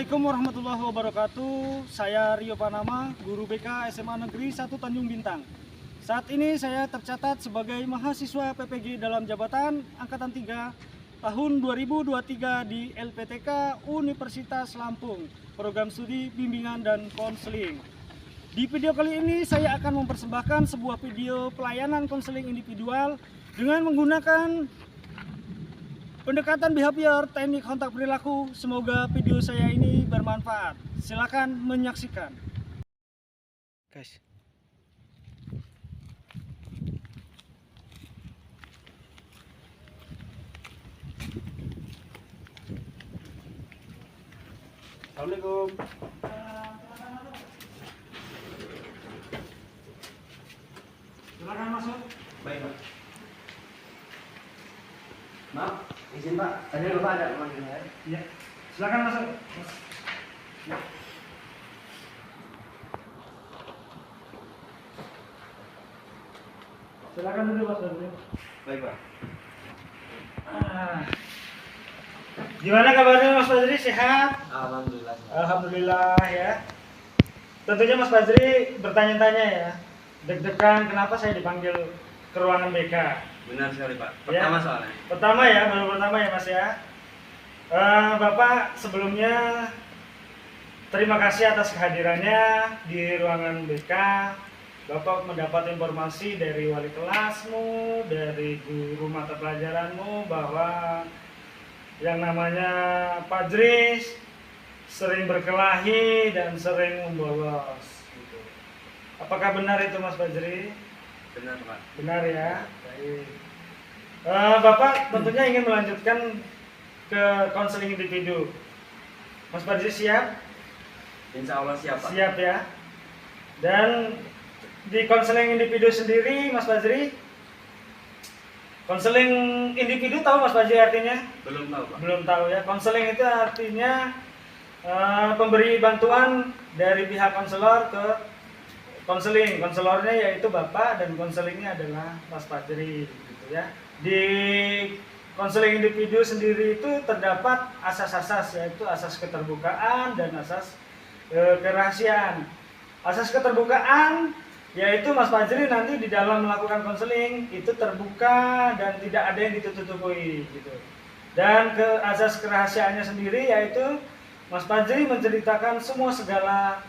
Assalamualaikum warahmatullahi wabarakatuh. Saya Rio Panama, guru BK SMA Negeri 1 Tanjung Bintang. Saat ini saya tercatat sebagai mahasiswa PPG dalam jabatan Angkatan 3 tahun 2023 di LPTK Universitas Lampung, program studi bimbingan dan konseling. Di video kali ini saya akan mempersembahkan sebuah video pelayanan konseling individual dengan menggunakan pendekatan behavior teknik kontak perilaku. Semoga video saya ini bermanfaat. Silakan menyaksikan. Guys. Assalamualaikum. Silakan masuk. Baik, Pak. Maaf, izin Pak. Tadi Bapak ada pemanggilan. Iya. Silakan masuk. Ya. Silakan dulu Mas Badri. Baik, Pak. Gimana kabarnya Mas Badri? Sehat? Alhamdulillah. Alhamdulillah ya. Tentunya Mas Badri bertanya-tanya ya. Deg-degan kenapa saya dipanggil ke ruangan BK? Benar sekali, Pak. Ya. Pertama soalnya. Pertama ya, baru pertama ya Mas ya. Bapak sebelumnya terima kasih atas kehadirannya di ruangan BK. Bapak mendapat informasi dari wali kelasmu, dari guru mata pelajaranmu bahwa yang namanya Pak Dris sering berkelahi dan sering membolos. Gitu. Apakah benar itu Mas Fajri? Benar, Pak. Benar ya. Baik. Bapak tentunya ingin melanjutkan ke konseling individu. Mas Fajri siap? Insya Allah siap, Pak. Siap ya. Dan di konseling individu sendiri, Mas Fajri, konseling individu tahu Mas Fajri artinya? Belum tahu, Pak. Belum tahu ya. Konseling itu artinya pemberi bantuan dari pihak konselor ke konseling. Konselornya yaitu Bapak dan konselingnya adalah Mas Fajri gitu ya. Di konseling individu sendiri itu terdapat asas-asas, yaitu asas keterbukaan dan asas kerahasiaan. Asas keterbukaan yaitu Mas Fajri nanti di dalam melakukan konseling itu terbuka dan tidak ada yang ditutup-tutupi gitu. Dan ke asas kerahasiaannya sendiri yaitu Mas Fajri menceritakan semua segala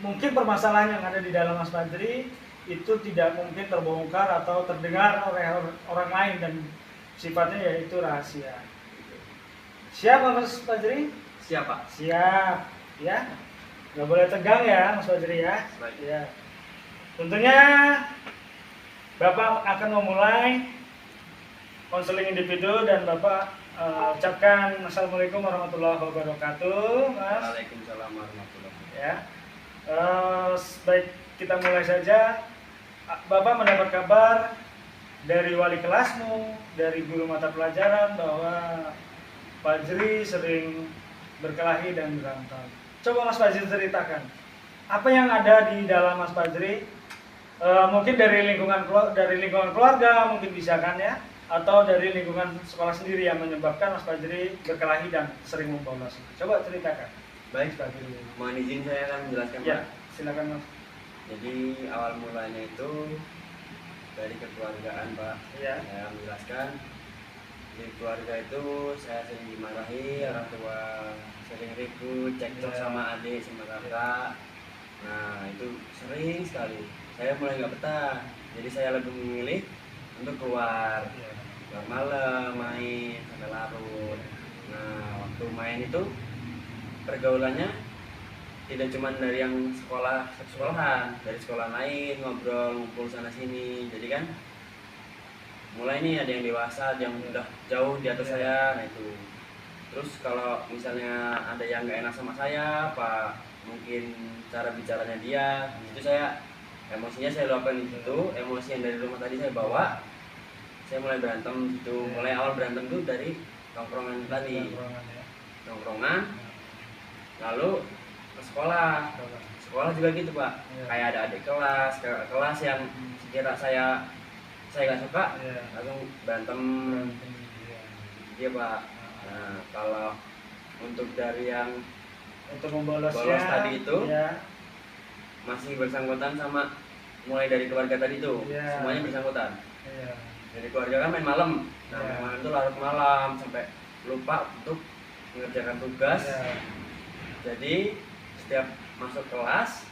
mungkin permasalahan yang ada di dalam Mas Fajri itu tidak mungkin terbongkar atau terdengar oleh orang lain dan sifatnya yaitu rahasia. Siap Mas Fajri? Siap, Pak. Siap, ya. Nggak boleh tegang ya Mas Fajri ya. Baik. Ya. Tentunya Bapak akan memulai konseling individu dan Bapak ucapkan Assalamualaikum warahmatullahi wabarakatuh, Mas. Waalaikumsalam warahmatullahi wabarakatuh. Ya. Baik, kita mulai saja. Bapak mendapat kabar dari wali kelasmu, dari guru mata pelajaran bahwa Fajri sering berkelahi dan berantem. Coba Mas Fajri ceritakan, apa yang ada di dalam Mas Fajri? Mungkin dari lingkungan keluarga, mungkin bisa kan ya? Atau dari lingkungan sekolah sendiri yang menyebabkan Mas Fajri berkelahi dan sering membolos. Coba ceritakan. Baik, Mas Fajri. mohon izin saya akan menjelaskan, Ya, Pak. silakan Mas. Jadi awal mulanya itu dari kekeluargaan, Pak. Ya. Saya menjelaskan di keluarga itu saya sering dimarahi, orang tua sering ribut, cekcok sama adik sama kakak. Nah itu sering sekali. Saya mulai nggak betah. Jadi saya lebih memilih untuk keluar malam, main sampai larut. Nah waktu main itu pergaulannya tidak cuma dari yang sekolahan, dari sekolah lain, ngobrol, ngumpul sana sini. Jadi kan mulai nih ada yang dewasa, ada yang udah jauh di atas saya. Nah itu. Terus kalau misalnya ada yang nggak enak sama saya, apa mungkin cara bicaranya dia, itu saya emosinya saya luapkan di situ. Emosi yang dari rumah tadi saya bawa, saya mulai berantem gitu. Mulai awal berantem tuh dari tongkrongan tadi, tongkrongan. Lalu ke sekolah juga gitu, Pak. Kayak ada adik kelas, kakak kelas yang sekira saya nggak suka, langsung berantem. Iya, Pak. Nah, kalau untuk dari yang Untuk membolosnya. Bolos tadi itu. Ya. Masih bersangkutan sama mulai dari keluarga tadi itu, Iya. semuanya bersangkutan. Iya. Dari keluarga kan main malam, nah Iya. main malam itu larut malam sampai lupa untuk mengerjakan tugas. Iya. Jadi setiap masuk kelas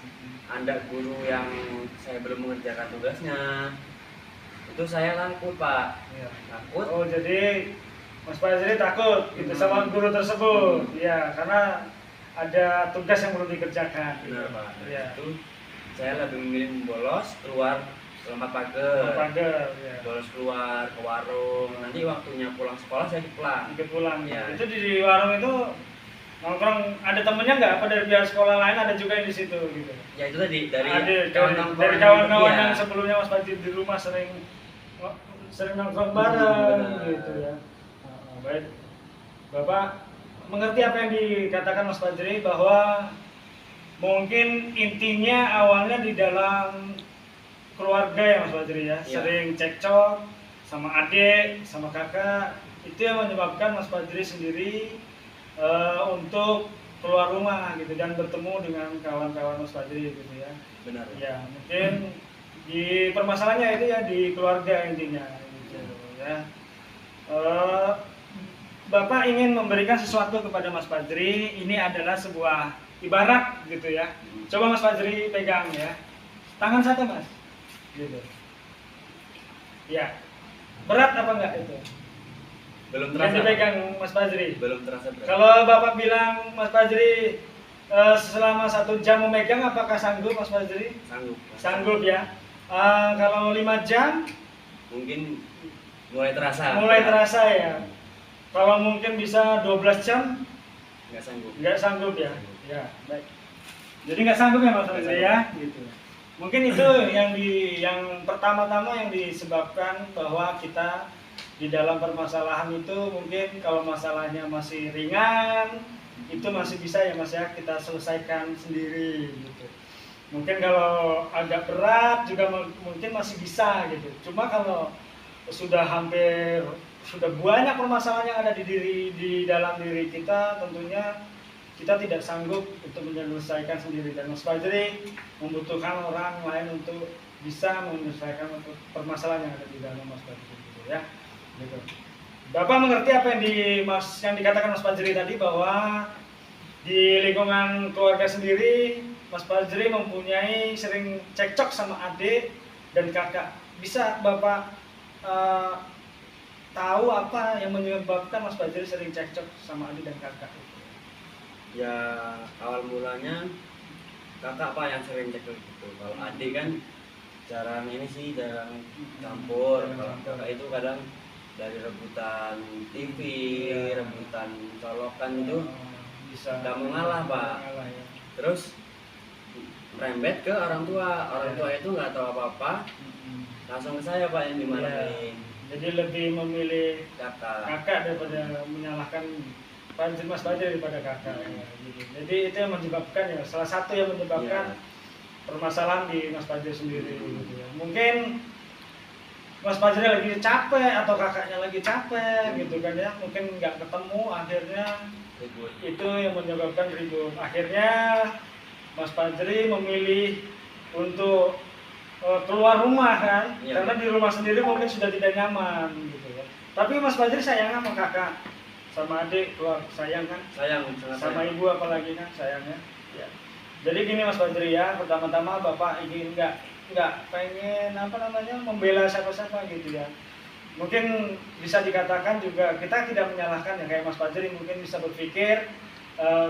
ada guru yang saya belum mengerjakan tugasnya, itu saya takut pak, Iya. takut. Oh, jadi Mas Fajri takut gitu sama guru tersebut. Iya, karena ada tugas yang belum dikerjakan. Benar pak. Iya. Itu saya lebih memilih bolos keluar lompat pagar, Pagar, ya. bolos keluar ke warung. Nanti waktunya pulang sekolah saya pulang. Ikut pulang. Iya. Itu di warung itu nongkrong, ada temennya nggak? Apa dari pihak sekolah lain ada juga yang di situ gitu? Ya itu tadi dari Ada kawan-kawan kawan-kawan iya. yang sebelumnya Mas Fajri di rumah sering nongkrong bareng Benar. gitu ya. Baik, Bapak mengerti apa yang dikatakan Mas Fajri, bahwa mungkin intinya awalnya di dalam keluarga ya Mas Fajri ya, Iya. sering cekcok sama adik, sama kakak, itu yang menyebabkan Mas Fajri sendiri untuk keluar rumah gitu dan bertemu dengan kawan-kawan Mas Fajri gitu ya. Benar. Ya, mungkin di permasalahannya itu ya di keluarga intinya gitu ya. Bapak ingin memberikan sesuatu kepada Mas Fajri, ini adalah sebuah ibarat gitu ya. Coba Mas Fajri pegang ya. Tangan satu Mas. Gitu. Ya. Berat apa enggak itu? Belum Yang terasa. dipegang Mas Fajri. Belum terasa berat. Kalau Bapak bilang Mas Fajri selama 1 jam memegang, apakah sanggup Mas Fajri? Sanggup. Sanggup ya. Kalau 5 jam Mungkin mulai terasa. mulai terasa ya. Kalau mungkin bisa 12 jam Nggak sanggup. nggak sanggup ya. Ya, baik. Jadi nggak sanggup ya Mas Fajri ya, gitu. Mungkin itu yang pertama-tama yang disebabkan bahwa kita di dalam permasalahan itu, mungkin kalau masalahnya masih ringan itu masih bisa ya Mas ya, kita selesaikan sendiri gitu. Mungkin kalau agak berat juga mungkin masih bisa gitu. Cuma kalau sudah banyak permasalahan yang ada di dalam diri kita, tentunya kita tidak sanggup untuk menyelesaikan sendiri, dan Mas Fajri membutuhkan orang lain untuk bisa menyelesaikan permasalahan yang ada di dalam Mas Fajri gitu ya. Gitu. Bapak mengerti apa yang dikatakan Mas Fajri tadi, bahwa di lingkungan keluarga sendiri Mas Fajri mempunyai sering cekcok sama adik dan kakak. Bisa Bapak tahu apa yang menyebabkan Mas Fajri sering cekcok sama adik dan kakak? Ya awal mulanya kakak pak yang sering cekcok gitu. Kalau adik kan jarang campur. Kalau kakak itu kadang dari rebutan TV, Ya. rebutan colokan itu Bisa nggak mau ngalah pak. mengalah, ya. Terus merembet ke orang tua. Orang tua itu nggak tahu apa-apa, langsung ke saya pak yang dimarahin. Jadi lebih memilih Kakak. kakak daripada menyalahkan Mas Fajri daripada kakak. Ya, gitu. Jadi itu yang menyebabkan ya, salah satu yang menyebabkan permasalahan di Mas Fajri sendiri gitu ya. Mungkin Mas Fajri lagi capek atau kakaknya lagi capek gitu kan ya, mungkin nggak ketemu, akhirnya Ribut. itu yang menyebabkan ribut. Akhirnya Mas Fajri memilih untuk keluar rumah kan, Iya. karena di rumah sendiri mungkin sudah tidak nyaman gitu ya. Tapi Mas Fajri sayang sama kakak, sama adik, keluar sayang kan, Sayang sangat sama sayang. ibu apalagi kan sayangnya. Ya. Jadi gini Mas Fajri ya, pertama-tama Bapak ingin nggak pengen membela siapa-siapa gitu ya. Mungkin bisa dikatakan juga kita tidak menyalahkan ya, kayak Mas Fajri mungkin bisa berpikir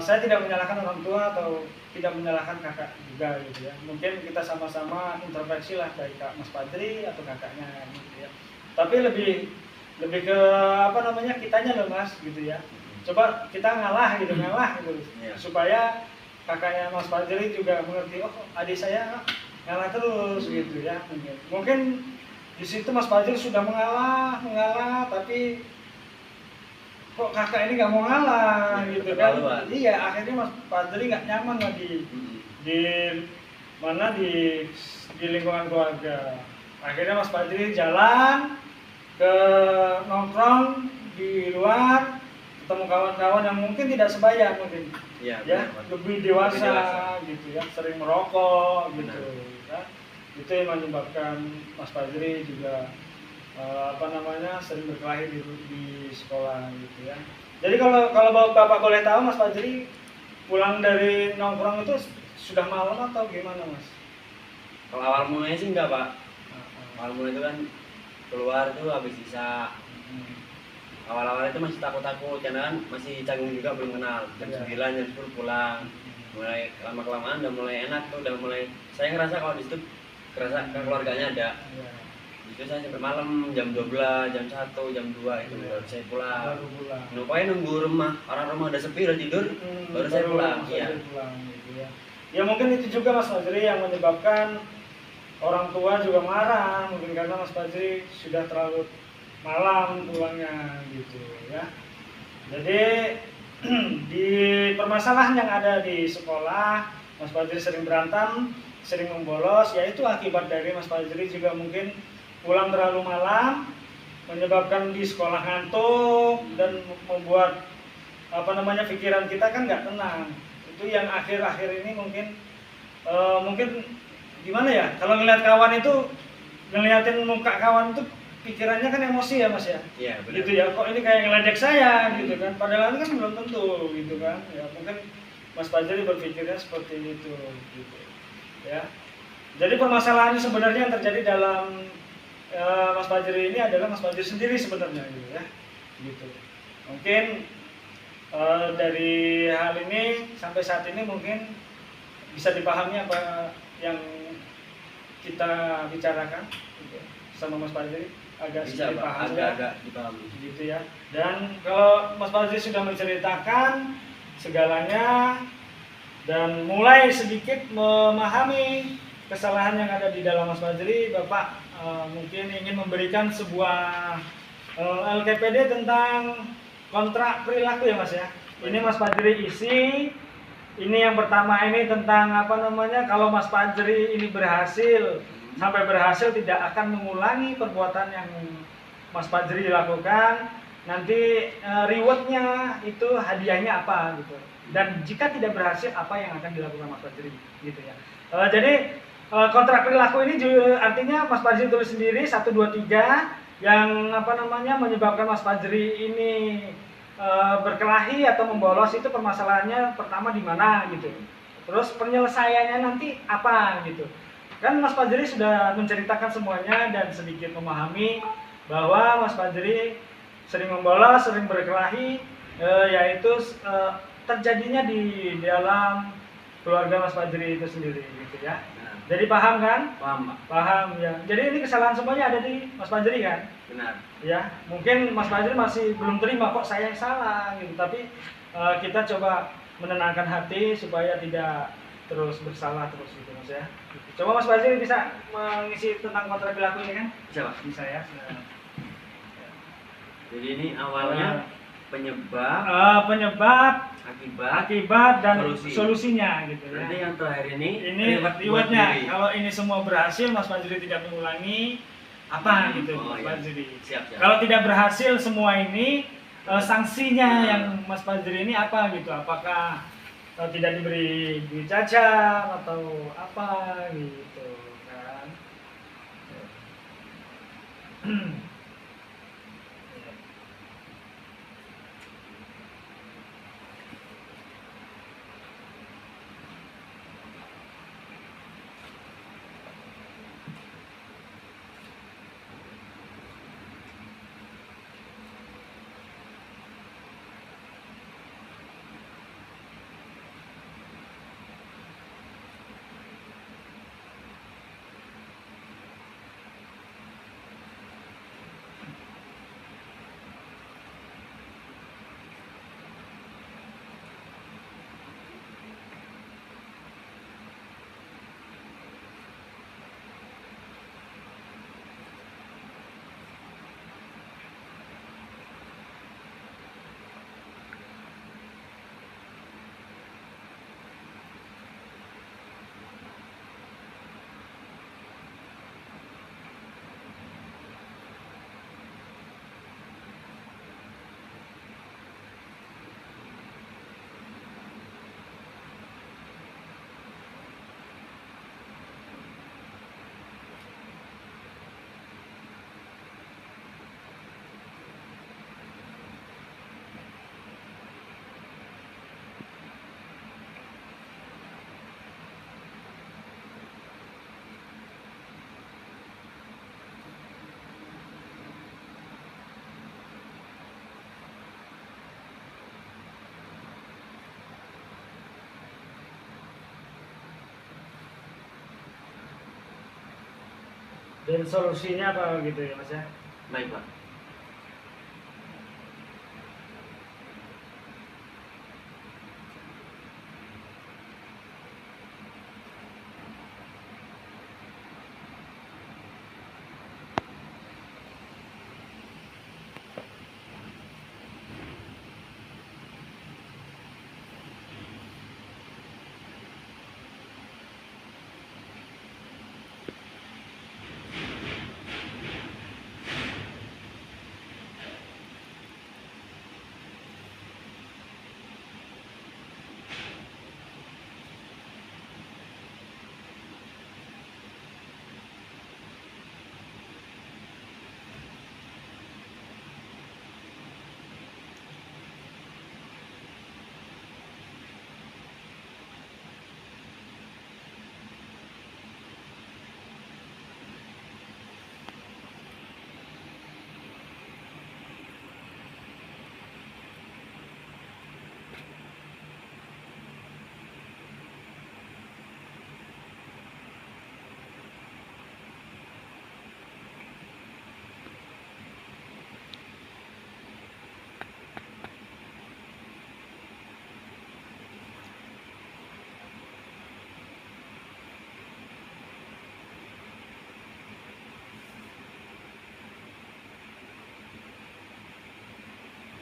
saya tidak menyalahkan orang tua atau tidak menyalahkan kakak juga gitu ya. Mungkin kita sama-sama introspeksi lah, baik Kak Mas Fajri atau kakaknya gitu ya. Tapi lebih ke kitanya loh Mas gitu ya. Coba kita ngalah gitu Iya. supaya kakaknya Mas Fajri juga mengerti, oh adik saya ngalah terus gitu ya. Mungkin di situ Mas Fajri sudah mengalah tapi kok kakak ini nggak mau ngalah Ya, gitu kan. keterlaluan. Iya, akhirnya Mas Fajri nggak nyaman lagi di lingkungan keluarga. Akhirnya Mas Fajri jalan ke nongkrong di luar, ketemu kawan-kawan yang mungkin tidak sebaya mungkin. Iya, ya benar, Pak. lebih dewasa, Lebih dewasa. gitu ya, sering merokok gitu Benar. ya. Itu yang menyebabkan Mas Fajri juga apa namanya sering berkelahi di sekolah gitu ya. Jadi kalau kalau Bapak boleh tahu Mas Fajri pulang dari nongkrong itu sudah malam atau gimana Mas? Kalau awal mulanya sih enggak, Pak. Ah, Awal mulanya itu kan keluar tuh habis sisa. hmm, Awal-awal itu masih takut-takut karena kan masih canggung juga, belum kenal. Jam Iya. 9 jam 10 pulang. Mulai lama-kelamaan udah mulai enak tuh, udah mulai saya ngerasa kalau di situ kerasa keluarganya ada. Iya. Itu saya sampai malam jam 12 jam 1 jam 2 itu Iya. baru saya pulang. Baru pulang. Pokoknya nunggu rumah, orang rumah udah sepi udah tidur, baru saya pulang. Mas Iya. Fajri pulang gitu ya. Ya mungkin itu juga Mas Fajri yang menyebabkan orang tua juga marah, mungkin karena Mas Fajri sudah terlalu malam pulangnya gitu ya. Jadi di permasalahan yang ada di sekolah, Mas Fajri sering berantem, sering membolos, yaitu akibat dari Mas Fajri juga mungkin pulang terlalu malam, menyebabkan di sekolah ngantuk dan membuat apa namanya pikiran kita kan nggak tenang. Itu yang akhir-akhir ini mungkin mungkin gimana ya? Kalau ngeliat kawan itu ngeliatin muka kawan itu pikirannya kan emosi ya Mas ya. Iya, benar. Gitu ya, kok ini kayak ngeledek saya gitu kan, padahal kan belum tentu gitu kan ya. Mungkin Mas Fajri berpikirnya seperti itu gitu ya. Jadi permasalahannya sebenarnya yang terjadi dalam Mas Fajri ini adalah Mas Fajri sendiri sebenarnya gitu ya gitu. Mungkin dari hal ini sampai saat ini mungkin bisa dipahami apa yang kita bicarakan gitu, sama Mas Fajri agak Bisa, sedikit Pak, paham ya agak-agak dipahami. gitu ya. Dan kalau Mas Fajri sudah menceritakan segalanya dan mulai sedikit memahami kesalahan yang ada di dalam Mas Fajri, Bapak mungkin ingin memberikan sebuah LKPD tentang kontrak perilaku ya Mas ya. Ini Mas Fajri isi. Ini yang pertama ini tentang apa namanya, kalau Mas Fajri ini berhasil sampai berhasil tidak akan mengulangi perbuatan yang Mas Fajri lakukan, nanti rewardnya itu hadiahnya apa gitu. Dan jika tidak berhasil apa yang akan dilakukan Mas Fajri gitu ya. Jadi kontrak perilaku ini juga artinya Mas Fajri tulis sendiri 1 2 3 yang apa namanya menyebabkan Mas Fajri ini berkelahi atau membolos. Itu permasalahannya pertama di mana gitu. Terus penyelesaiannya nanti apa gitu. Kan Mas Fajri sudah menceritakan semuanya dan sedikit memahami bahwa Mas Fajri sering membolos, sering berkelahi, yaitu terjadinya di dalam keluarga Mas Fajri itu sendiri gitu ya. Jadi paham kan? Paham, Pak. Paham ya. Jadi ini kesalahan semuanya ada di Mas Fajri kan? Benar. Ya, mungkin Mas Fajri masih belum terima kok saya yang salah gitu. Tapi kita coba menenangkan hati supaya tidak terus bersalah terus gitu Mas ya. Coba Mas Fajri bisa mengisi tentang kontrak perilaku ini kan? Bisa, Pak. Bisa ya. Jadi ini awalnya penyebab, Penyebab, akibat dan Solusi. solusinya gitu ya. nanti yang terakhir ini rewardnya. diri. Kalau ini semua berhasil, Mas Fajri tidak mengulangi apa gitu Oh, Mas iya. Fajri. Siap. Kalau tidak berhasil semua ini, sanksinya yang Mas Fajri ini apa gitu? Apakah tidak diberi duit jajan atau apa gitu kan? dan solusinya apa gitu ya Mas ya. Baik Pak.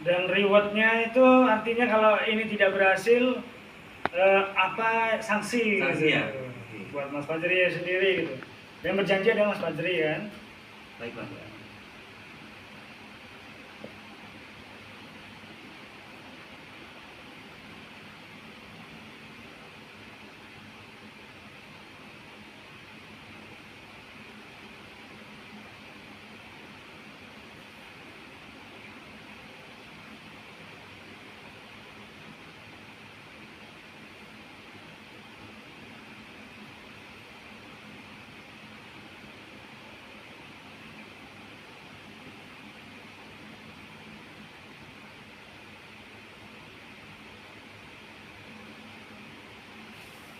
Dan rewardnya itu artinya kalau ini tidak berhasil apa sanksi Sanksi gitu. ya? Buat Mas Fajri sendiri gitu. Dan berjanji ada Mas Fajri kan. Baik Pak.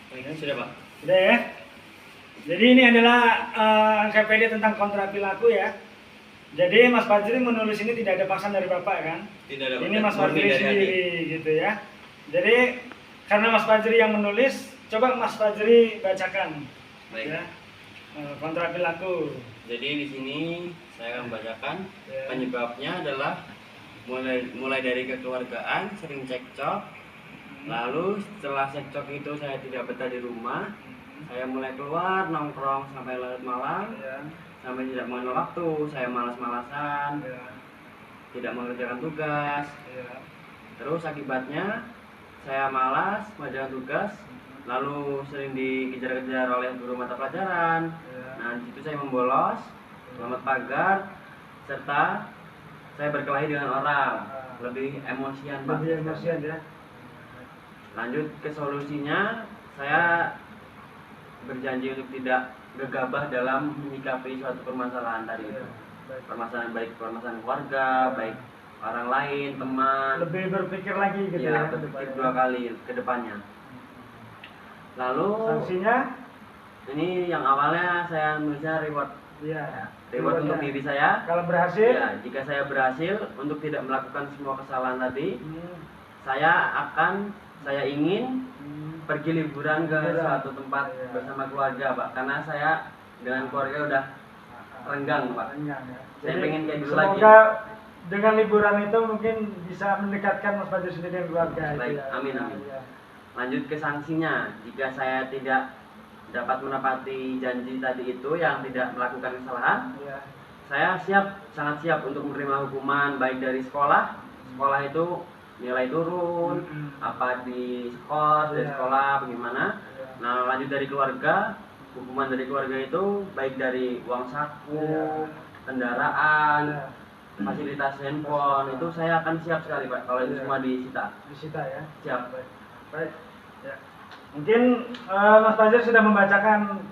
Baik, sudah Pak. Udah ya. Jadi ini adalah ensiklopedia tentang kontrak perilaku ya. Jadi Mas Fajri menulis ini tidak ada paksaan dari Bapak kan? Tidak ada. Ini Mas murni Fajri dari hati. sendiri gitu ya. Jadi karena Mas Fajri yang menulis, coba Mas Fajri bacakan Baik. ya. Kontrak perilaku. Jadi di sini saya akan membacakan Ya. penyebabnya adalah mulai dari kekeluargaan, sering cekcok. Lalu setelah cekcok itu saya tidak betah di rumah. Saya mulai keluar nongkrong sampai larut malam, Ya. sampai tidak mengenal waktu. Saya malas-malasan, Ya. tidak mengerjakan tugas. Ya. Terus akibatnya saya malas mengerjakan tugas, lalu sering dikejar-kejar oleh guru mata pelajaran. Ya. Nah, di situ saya membolos, selamat pagar, serta saya berkelahi dengan orang, lebih emosian Pak. Lebih emosian ya. Lanjut ke solusinya, saya berjanji untuk tidak gegabah dalam menyikapi suatu permasalahan tadi itu. Baik. Permasalahan baik permasalahan keluarga, baik orang lain, teman. Lebih berpikir lagi gitu Ya, ya. berpikir 2 kali ke depannya. Lalu Sanksinya? ini yang awalnya saya nulisnya reward. Iya. Ya, reward untuk diri saya. Kalau berhasil? Ya, jika saya berhasil untuk tidak melakukan semua kesalahan tadi, Hmm. saya ingin pergi liburan ke Liburan. suatu tempat Iya. bersama keluarga Pak, karena saya dengan keluarga udah renggang Pak. Panjang, ya. Saya Jadi, pengen kayak dulu semoga dengan liburan itu mungkin bisa mendekatkan Mas Fajri sendiri dengan keluarga. Baik, itu ya. amin, amin. Iya. Lanjut ke sanksinya, jika saya tidak dapat menepati janji tadi itu yang tidak melakukan kesalahan, Iya. saya sangat siap untuk menerima hukuman baik dari sekolah itu nilai turun, apa di skor dari Iya. sekolah bagaimana. Iya. Nah, lanjut dari keluarga, hukuman dari keluarga itu baik dari uang saku, Iya. kendaraan, Iya. fasilitas handphone, itu saya akan siap sekali Pak kalau itu Iya. semua disita. Disita ya. Siap. Baik. Baik. Ya. Mungkin Mas Fajri sudah membacakan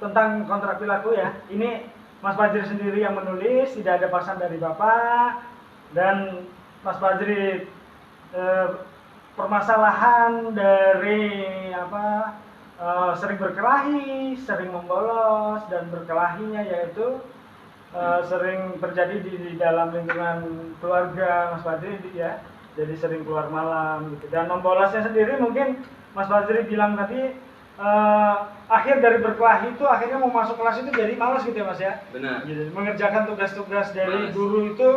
tentang kontrak perilaku ya. Ini Mas Fajri sendiri yang menulis, tidak ada paksaan dari Bapak, dan Mas Fajri permasalahan dari sering berkelahi, sering membolos, dan berkelahinya yaitu sering terjadi di dalam lingkungan keluarga Mas Fajri ya. Jadi sering keluar malam gitu. Dan membolosnya sendiri mungkin Mas Fajri bilang tadi akhir dari berkelahi itu akhirnya mau masuk kelas itu jadi malas gitu ya Mas ya. Benar. Gitu. Mengerjakan tugas-tugas dari Malas. guru itu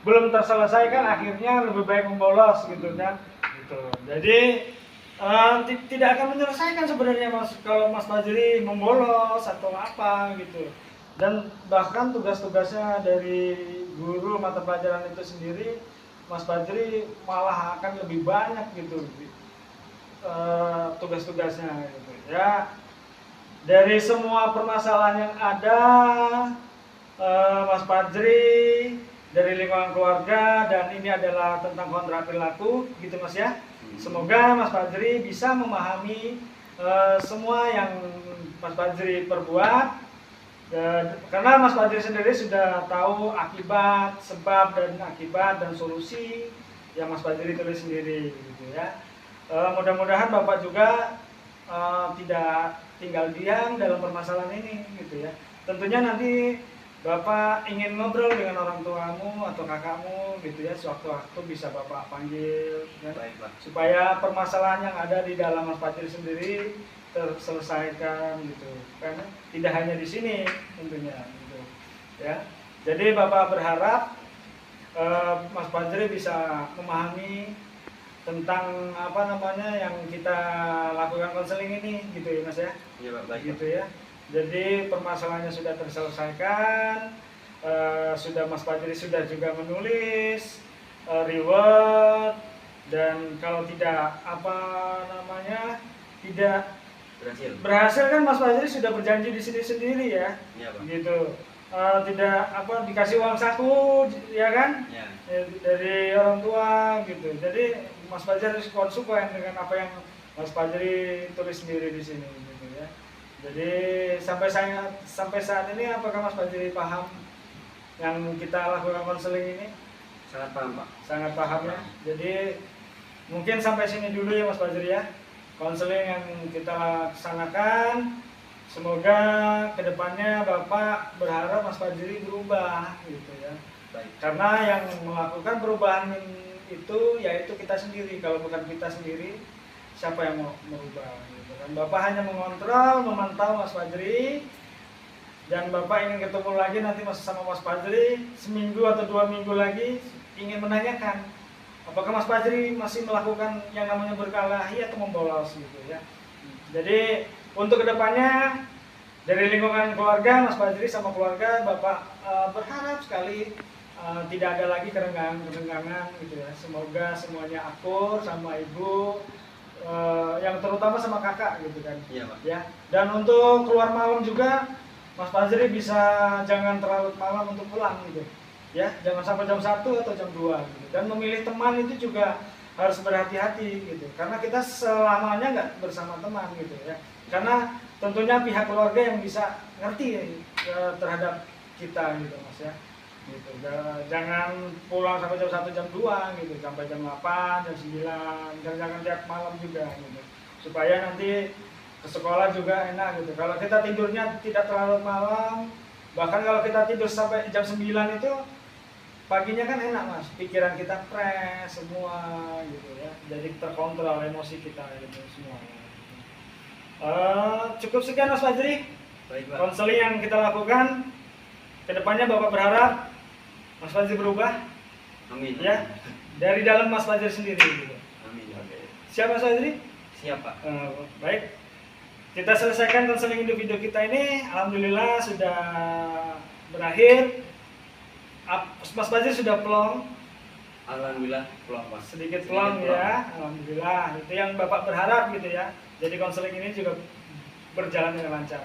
belum terselesaikan, akhirnya lebih baik membolos gitu kan. Gitu. Jadi tidak akan menyelesaikan sebenarnya Mas kalau Mas Fajri membolos atau apa gitu. Dan bahkan tugas-tugasnya dari guru mata pelajaran itu sendiri Mas Fajri malah akan lebih banyak gitu tugas-tugasnya gitu ya. Dari semua permasalahan yang ada, Mas Fajri dari lingkungan keluarga, dan ini adalah tentang kontrak perilaku gitu Mas ya. Semoga Mas Fajri bisa memahami semua yang Mas Fajri perbuat, karena Mas Fajri sendiri sudah tahu akibat, sebab dan akibat dan solusi yang Mas Fajri tulis sendiri gitu ya. Mudah-mudahan Bapak juga tidak tinggal diam dalam permasalahan ini gitu ya. Tentunya nanti Bapak ingin ngobrol dengan orang tuamu atau kakakmu gitu ya, sewaktu-waktu bisa Bapak panggil ya, Baik, Pak. supaya permasalahan yang ada di dalam Mas Fajri sendiri terselesaikan gitu. Karena tidak hanya di sini tentunya gitu ya. Jadi Bapak berharap Mas Fajri bisa memahami tentang apa namanya yang kita lakukan konseling ini gitu ya Mas ya. Iya Pak, baik. Gitu ya. Jadi permasalahannya sudah terselesaikan, sudah Mas Fajri sudah juga menulis reward, dan kalau tidak apa namanya tidak berhasil kan Mas Fajri sudah berjanji di sini sendiri ya. Iya Pak. Gitu. Tidak apa dikasih uang saku ya kan. Ya. Dari orang tua gitu. Jadi Mas Fajri harus konsekuen dengan apa yang Mas Fajri tulis sendiri di sini gitu ya. Jadi sampai saat ini apakah Mas Fajri paham yang kita lakukan konseling ini? Sangat paham Pak. Sangat paham ya. Jadi mungkin sampai sini dulu ya Mas Fajri ya. Konseling yang kita laksanakan. Semoga kedepannya Bapak berharap Mas Fajri berubah gitu ya. Baik. Karena yang melakukan perubahan itu yaitu kita sendiri. Kalau bukan kita sendiri, siapa yang mau merubah gitu kan. Bapak hanya mengontrol, memantau Mas Fajri, dan Bapak ingin ketemu lagi nanti sama Mas Fajri seminggu atau 2 minggu lagi, ingin menanyakan apakah Mas Fajri masih melakukan yang namanya berkelahi atau membolos gitu ya. Jadi untuk kedepannya dari lingkungan keluarga Mas Fajri sama keluarga Bapak berharap sekali tidak ada lagi kerenggangan gitu ya. Semoga semuanya akur sama ibu, yang terutama sama kakak gitu kan. Iya Pak. Ya. Dan untuk keluar malam juga Mas Fajri bisa jangan terlalu malam untuk pulang gitu. Ya, jangan sampai jam 1 atau jam 2 gitu. Dan memilih teman itu juga harus berhati-hati gitu. Karena kita selamanya nggak bersama teman gitu ya. Karena tentunya pihak keluarga yang bisa ngerti terhadap kita gitu Mas ya. Gitu. Jangan pulang sampai jam 1 jam 2 gitu, sampai jam 8, jam 9, jangan tiap malam juga gitu. Supaya nanti ke sekolah juga enak gitu. Kalau kita tidurnya tidak terlalu malam, bahkan kalau kita tidur sampai jam 9 itu paginya kan enak Mas, pikiran kita fresh semua gitu ya. Jadi terkontrol emosi kita gitu semua. Cukup sekian Mas Fajri. Baik Pak. Konseling yang kita lakukan. Kedepannya Bapak berharap Mas Fajri berubah. Amin. Ya, dari dalam Mas Fajri sendiri gitu. Amin. Siap Mas Fajri? Siap Pak. Baik. Kita selesaikan konseling individu kita ini. Alhamdulillah sudah berakhir. Mas Fajri sudah plong. Alhamdulillah plong Pak. Sedikit plong ya. Alhamdulillah. Itu yang Bapak berharap gitu ya. Jadi konseling ini juga berjalan dengan lancar.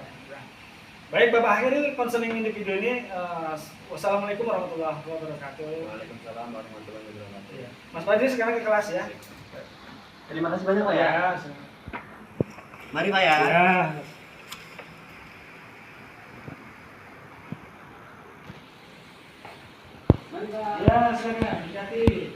Baik, Bapak akhiri konseling individu ini. Wassalamualaikum warahmatullahi wabarakatuh. Waalaikumsalam warahmatullahi wabarakatuh. Iya. Mas Fajri sekarang ke kelas ya. Terima kasih banyak Pak ya. Mari Pak ya. Ya. Ya, sekarang hati-hati.